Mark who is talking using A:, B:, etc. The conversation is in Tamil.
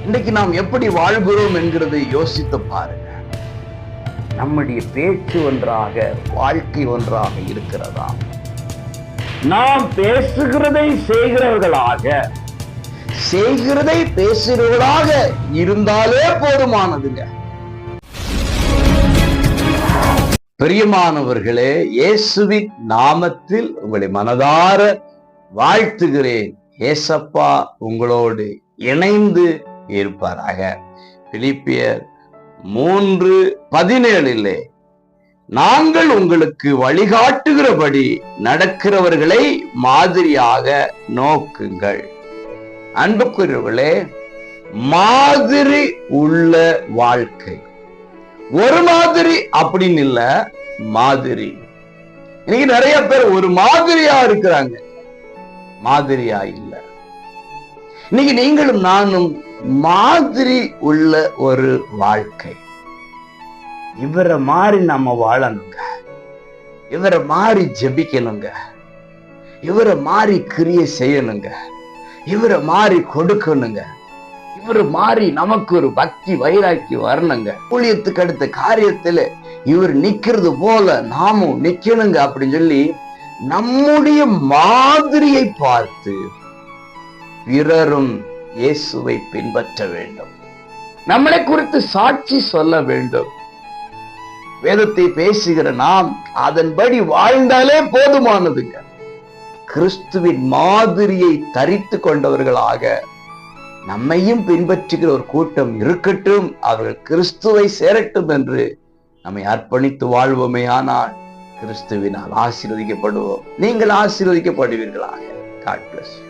A: இன்னைக்கு நாம் எப்படி வாழ்கிறோம் என்கிறதை யோசித்து பாருங்க. நம்முடைய பேச்சு ஒன்றாக, வாழ்க்கை ஒன்றாக இருக்கிறதா? நாம் பேசுகிறதை செய்கிறவர்களாக, செய்கிறதை பேசுகிறவர்களாக இருந்தாலே போதுமானதுங்க. பிரியமானவர்களே, இயேசுவின் நாமத்தில் உங்களை மனதார வாழ்த்துகிறேன். ஏசப்பா உங்களோடு இணைந்து இருப்பாராக. பிலிப்பியர் 3:17 நாங்கள் உங்களுக்கு வழிகாட்டுகிறபடி நடக்கிறவர்களை மாதிரியாக நோக்குங்கள். அன்புக்குரியவர்களே, மாதிரி உள்ள வாழ்க்கை. ஒரு மாதிரி அப்படின்னு இல்ல, மாதிரி. இன்னைக்கு நிறைய பேர் ஒரு மாதிரியா இருக்கிறாங்க, மாதிரியா இல்ல. இன்னைக்கு நீங்களும் நானும் மாதிரி உள்ள ஒரு வாழ்க்கை. இவரை மாறி நம்ம வாழணுங்க, இவரை மாறி ஜெபிக்கணுங்க, இவரை மாறி கிரியை செய்யணுங்க, இவரை மாறி கொடுக்கணுங்க, இவரு மாறி நமக்கு ஒரு பக்தி வைராக்கி வரணுங்க. ஊழியத்துக்கு அடுத்த காரியத்துல இவர் நிக்கிறது போல நாமும் நிக்கணுங்க அப்படின்னு சொல்லி நம்முடைய மாதிரியை பார்த்து பிறரும் இயேசுவை பின்பற்ற வேண்டும். நம்மளை குறித்து சாட்சி சொல்ல வேண்டும். வேதத்தை பேசுகிற நாம் அதன்படி வாழ்ந்தாலே போதுமானதுங்க. கிறிஸ்துவின் மாதிரியை தரித்து கொண்டவர்களாக நம்மையும் பின்பற்றுகிற ஒரு கூட்டம் இருக்கட்டும். அவர்கள் கிறிஸ்துவை சேரட்டும் என்று நம்மை அர்ப்பணித்து வாழ்வோமே. ஆனால் கிறிஸ்துவினால் ஆசீர்வதிக்கப்படுவோம். நீங்கள் ஆசீர்வதிக்கப்படுவீர்களாக. God bless you.